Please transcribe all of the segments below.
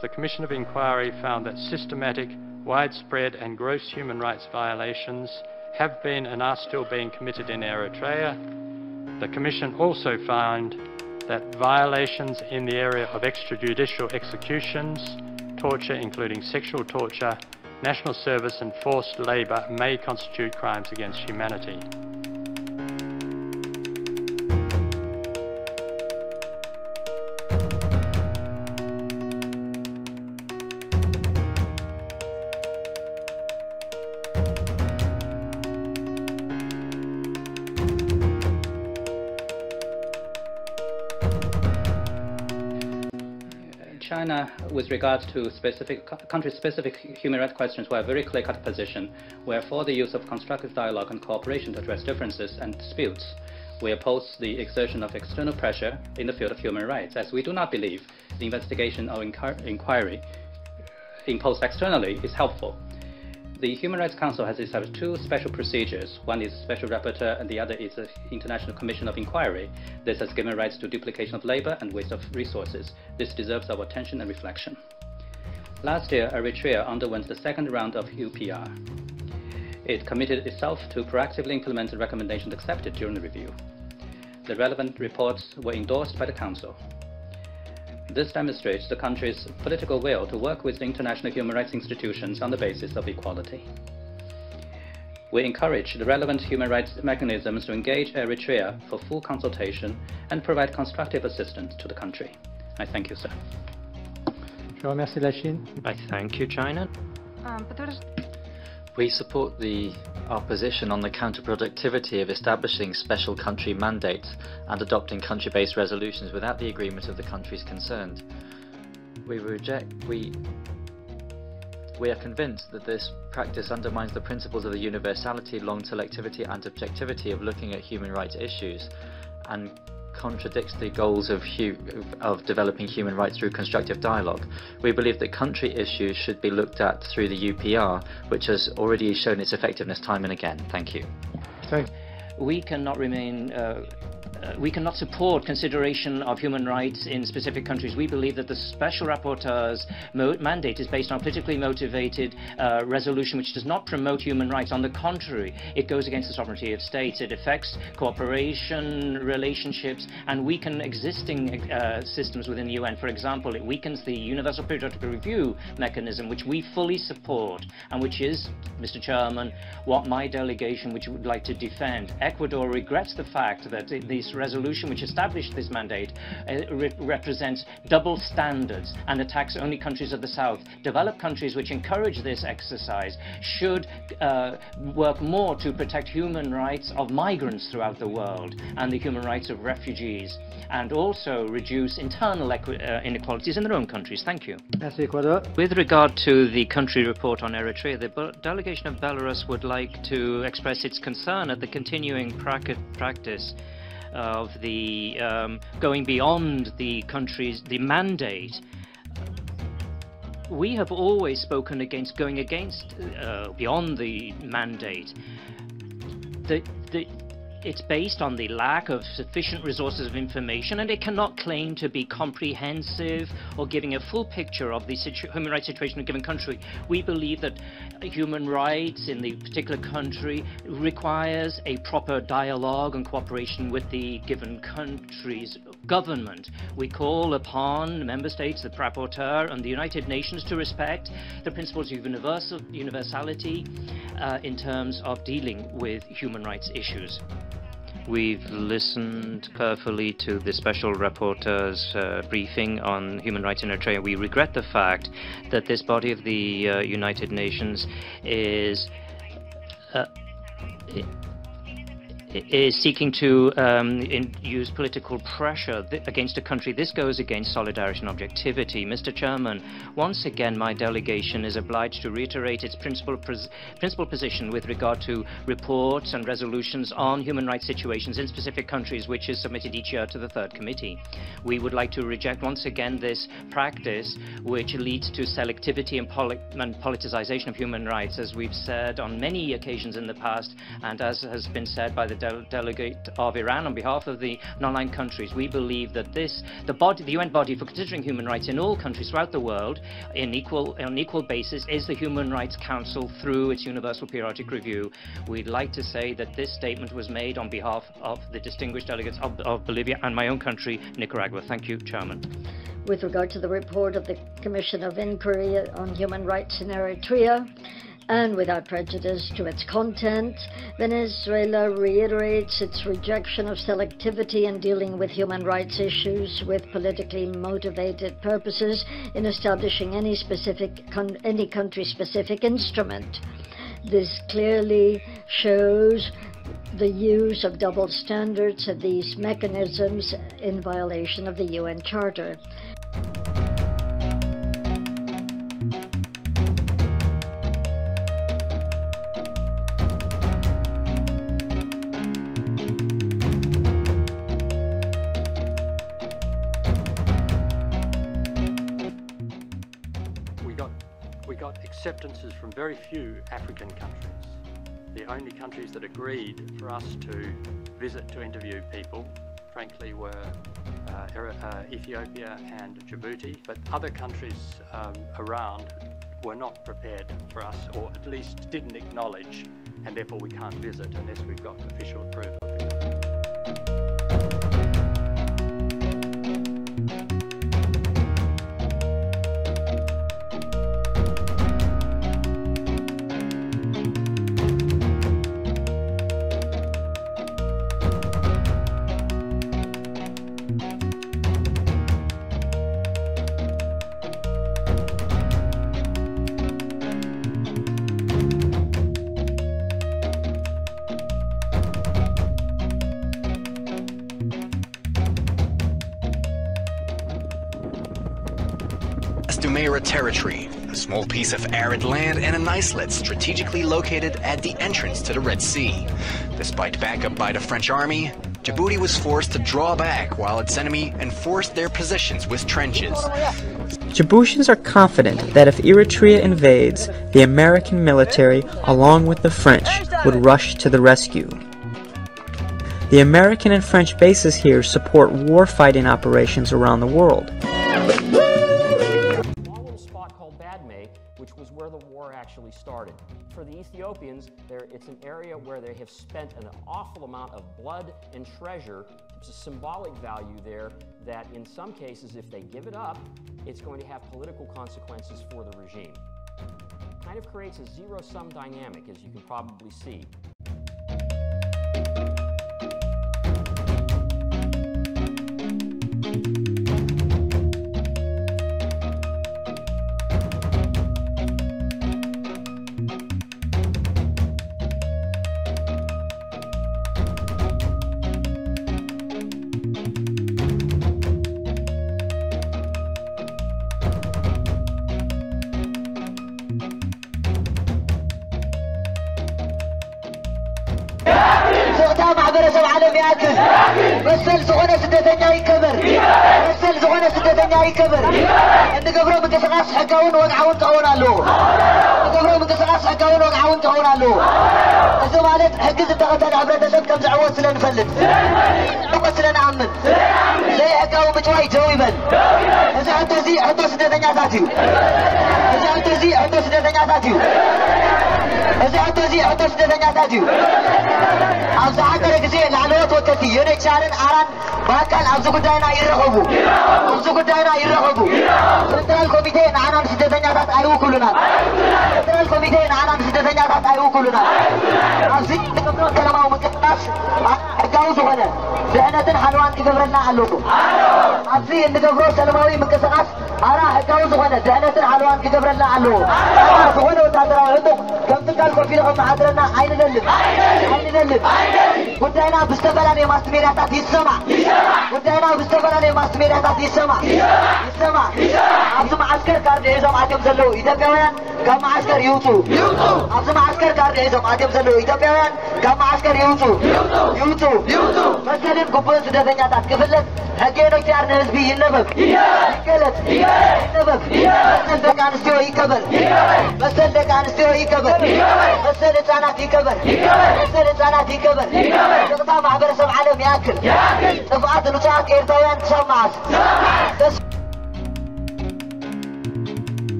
the Commission of Inquiry found that systematic, widespread and gross human rights violations have been and are still being committed in Eritrea. The Commission also found that violations in the area of extrajudicial executions, torture including sexual torture, national service and forced labour may constitute crimes against humanity. China, with regard to country-specific human rights questions, we have a very clear-cut position. We are for the use of constructive dialogue and cooperation to address differences and disputes. We oppose the exertion of external pressure in the field of human rights, as we do not believe the investigation or inquiry imposed externally is helpful. The Human Rights Council has established two special procedures. One is Special Rapporteur and the other is the International Commission of Inquiry. This has given rise to duplication of labor and waste of resources. This deserves our attention and reflection. Last year, Eritrea underwent the second round of UPR. It committed itself to proactively implement the recommendations accepted during the review. The relevant reports were endorsed by the Council. This demonstrates the country's political will to work with the international human rights institutions on the basis of equality. We encourage the relevant human rights mechanisms to engage Eritrea for full consultation and provide constructive assistance to the country. I thank you, sir. Je remercie la Chine. I thank you, China. We support our position on the counterproductivity of establishing special country mandates and adopting country-based resolutions without the agreement of the countries concerned. We are convinced that this practice undermines the principles of the universality, long selectivity and objectivity of looking at human rights issues and contradicts the goals of developing human rights through constructive dialogue. We believe that country issues should be looked at through the UPR, which has already shown its effectiveness time and again. Thank you. We cannot we cannot support consideration of human rights in specific countries. We believe that the Special Rapporteur's mandate is based on a politically motivated resolution which does not promote human rights. On the contrary, it goes against the sovereignty of states. It affects cooperation, relationships, and weakens existing systems within the UN. For example, it weakens the Universal Periodic Review mechanism, which we fully support, and which is, Mr. Chairman, what my delegation would like to defend. Ecuador regrets the fact that this resolution which established this mandate represents double standards and attacks only countries of the South. Developed countries which encourage this exercise should work more to protect human rights of migrants throughout the world and the human rights of refugees, and also reduce internal inequalities in their own countries. Thank you. Merci, Ecuador. With regard to the country report on Eritrea, the delegation of Belarus would like to express its concern at the continuing practice of the going beyond the mandate. We have always spoken against going beyond the mandate. It's based on the lack of sufficient resources of information, and it cannot claim to be comprehensive or giving a full picture of the human rights situation in a given country. We believe that human rights in the particular country requires a proper dialogue and cooperation with the given country's government. We call upon member states, the rapporteur and the United Nations to respect the principles of universality in terms of dealing with human rights issues. We've listened carefully to the Special Rapporteur's briefing on human rights in Eritrea. We regret the fact that this body of the United Nations is seeking to use political pressure against a country. This goes against solidarity and objectivity. Mr. Chairman, once again my delegation is obliged to reiterate its principal position with regard to reports and resolutions on human rights situations in specific countries, which is submitted each year to the Third Committee. We would like to reject once again this practice which leads to selectivity and politicization of human rights, as we've said on many occasions in the past, and as has been said by the delegate of Iran on behalf of the non-aligned countries, we believe that the UN body for considering human rights in all countries throughout the world on equal basis is the Human Rights Council through its Universal Periodic Review. We'd like to say that this statement was made on behalf of the distinguished delegates of Bolivia and my own country, Nicaragua. Thank you, Chairman. With regard to the report of the Commission of Inquiry on Human Rights in Eritrea, and without prejudice to its content, Venezuela reiterates its rejection of selectivity in dealing with human rights issues with politically motivated purposes in establishing any country-specific instrument. This clearly shows the use of double standards of these mechanisms in violation of the UN Charter. We got acceptances from very few African countries. The only countries that agreed for us to visit to interview people, frankly, were Ethiopia and Djibouti, but other countries around were not prepared for us, or at least didn't acknowledge, and therefore we can't visit unless we've got official approval. Territory, a small piece of arid land and an islet strategically located at the entrance to the Red Sea. Despite backup by the French army, Djibouti was forced to draw back while its enemy enforced their positions with trenches. Djiboutians are confident that if Eritrea invades, the American military, along with the French, would rush to the rescue. The American and French bases here support war-fighting operations around the world. Which was where the war actually started. For the Ethiopians, it's an area where they have spent an awful amount of blood and treasure. There's a symbolic value there that in some cases, if they give it up, it's going to have political consequences for the regime. It kind of creates a zero-sum dynamic, as you can probably see. مسل زغنة سدتنيا يكبر مسل زغنة سدتنيا يكبر عند قبره مقصقاص حكاون وقعون تهونا له قبره مقصقاص حكاون وقعون تهونا له إذا مالت حجز التغطى عبرة سب كم زعوات سلن فلت نقص سلن عمن زي حكاون بتواي تويبن إذا حتى زي حتى سدتنيا تاتيو إذا حتى زي حتى سدتنيا تاتيو إذا حتى زي حتى سدتنيا تاتيو أمس حكرك زي العلوات وكتي ينشارن أران باكل أمس قداينا يرخبو أمس قداينا يرخبو سنترال كوميتي نعنا سدتنيا تات أيو كلنا سنترال كوميتي نعنا سدتنيا تات أيو كلنا أمس نقبل كلامه ومكتاش حكاوز هنا بحنة حلوان كبرنا علوكم أمس نقبل سلماوي مكسقاس أرا حكاوز هنا بحنة حلوان كبرنا علوكم أمس هنا وتعذروا عندهم كم تقال كوفيلهم معادرنا عين نلب عين نلب قداينا بستقبلني ماستميراتات يسمع قداينا بستقبلني ماستميراتات يسمع ኣብዚ ማዓስከር ካርዲ ሒዞም ኣትዮም ዘለዉ ኢትዮጵያውያን ካብ ማዓስከር ይውጡ ኣብዚ ማዓስከር ካርዲ ሒዞም ኣትዮም ዘለዉ ኢትዮጵያውያን ካብ ማዓስከር ይውጡ መሰልን ጉቡን ስደተኛታት ክፍለጥ ሕጊ ዩኤንኤችሲአር ንህዝቢ ይነበብ ይገለጽ ይነበብ መሰል ደቂ ኣንስትዮ ይከበር መሰል ደቂ ኣንስትዮ ይከበር መሰል ህፃናት ይከበር መሰል ህፃናት ይከበር ንቕታ ማሕበረሰብ ዓለም ይኣክል ጥፍኣት ንጹሃት ኤርትራውያን ክሳብ መዓዝ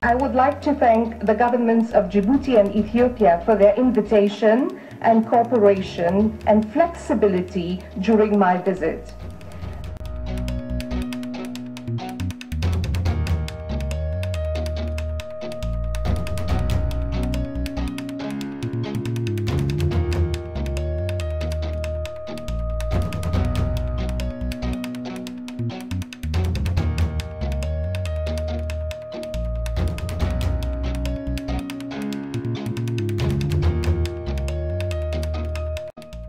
I would like to thank the governments of Djibouti and Ethiopia for their invitation and cooperation and flexibility during my visit.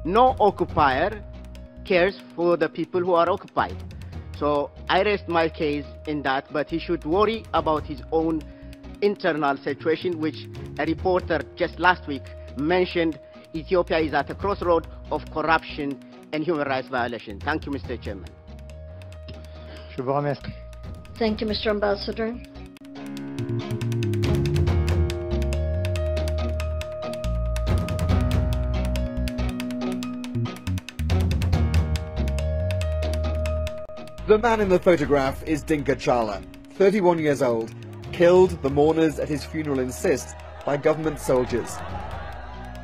No occupier cares for the people who are occupied. So I rest my case in that, but he should worry about his own internal situation, which a reporter just last week mentioned Ethiopia is at a crossroad of corruption and human rights violation. Thank you, Mr. Chairman. Je vous remercie. Thank you, Mr. Ambassador. The man in the photograph is Dinka Chala, 31 years old, killed, the mourners at his funeral insist, by government soldiers.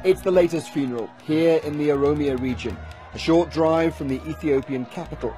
It's the latest funeral here in the Oromia region, a short drive from the Ethiopian capital.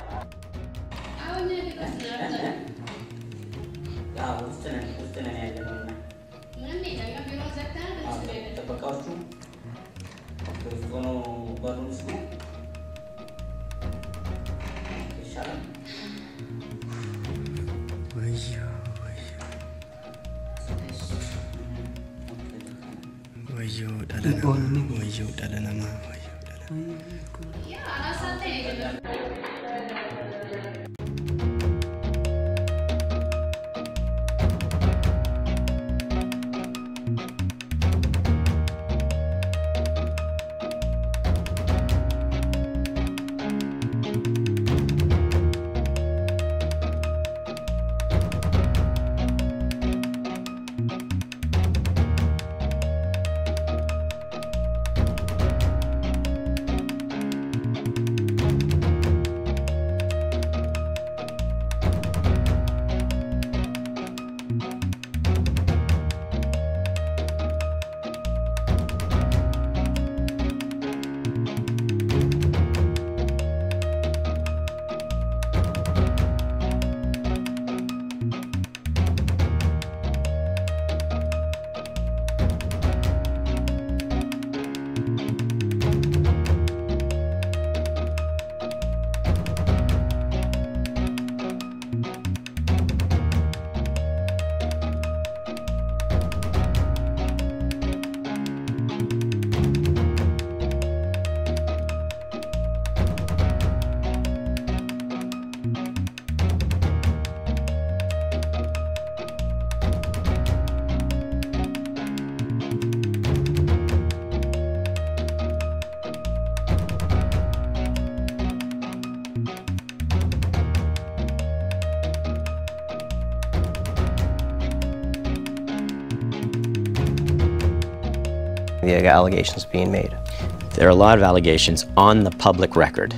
The allegations being made. There are a lot of allegations on the public record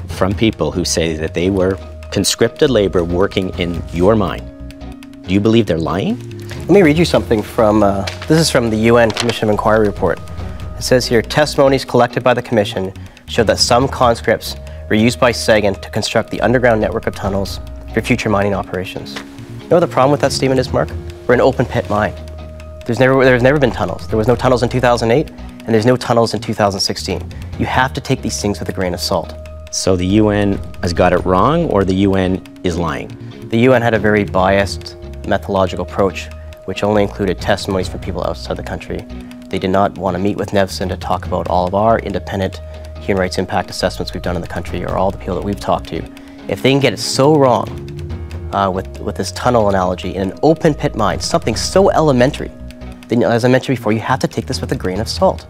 from people who say that they were conscripted labor working in your mine. Do you believe they're lying? Let me read you something from, this is from the UN Commission of Inquiry report. It says here, testimonies collected by the Commission showed that some conscripts were used by Sagan to construct the underground network of tunnels for future mining operations. You know what the problem with that statement is, Mark? We're an open pit mine. There's never been tunnels. There was no tunnels in 2008, and there's no tunnels in 2016. You have to take these things with a grain of salt. So the UN has got it wrong, or the UN is lying? The UN had a very biased methodological approach, which only included testimonies from people outside the country. They did not want to meet with Nevson to talk about all of our independent human rights impact assessments we've done in the country, or all the people that we've talked to. If they can get it so wrong with this tunnel analogy in an open pit mine, something so elementary, then as I mentioned before, you have to take this with a grain of salt.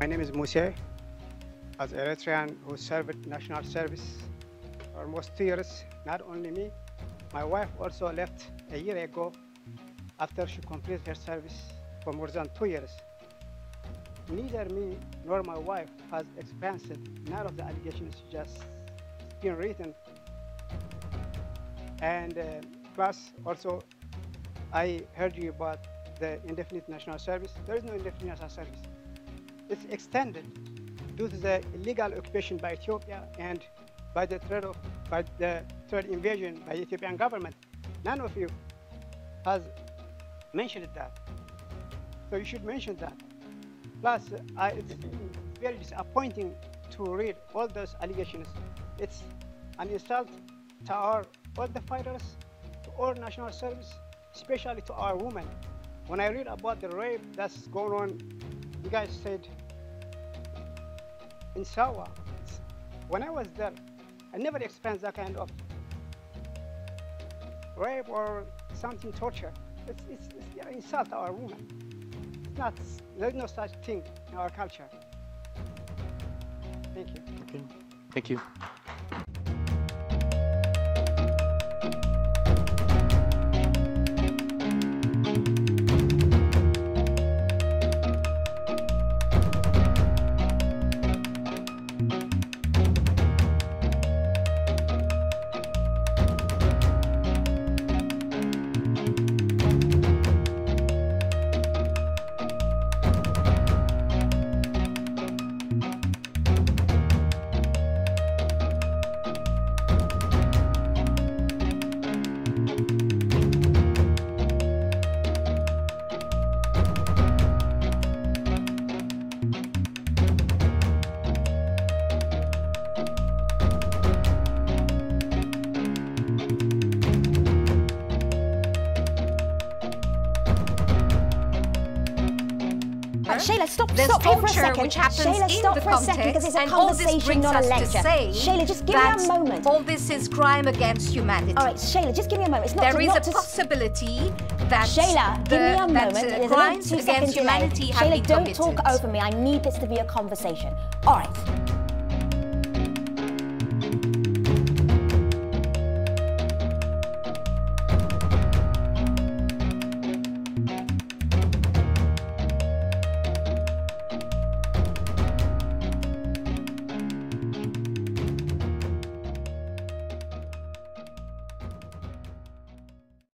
My name is Musa, as Eritrean who served national service for almost 2 years. Not only me, my wife also left a year ago after she completed her service for more than 2 years. Neither me nor my wife has experienced none of the allegations just been written. And plus also, I heard you about the indefinite national service. There is no indefinite national service. It's extended due to the illegal occupation by Ethiopia and by the threat invasion by the Ethiopian government. None of you has mentioned that. So you should mention that. Plus, it's very disappointing to read all those allegations. It's an insult to all the fighters, to all national service, especially to our women. When I read about the rape that's going on, you guys said in Sawa, when I was there, I never experienced that kind of rape or something torture. It's an insult to our women. It's not, there's no such thing in our culture. Thank you. Okay. Thank you. Shayla, stop There's here for a torture second. which happens Shayla, in stop the for a second, because context, it's a and all this conversation, brings not a us lecture. to say Shayla, just give me that a moment. all this is crime against humanity. All right, Shayla, just give me a moment. It's not There to, is not a to... possibility that Shayla, give me a moment. There's another crimes 2 seconds against humanity have Shayla, been don't committed. talk over me. I need this to be a conversation. All right.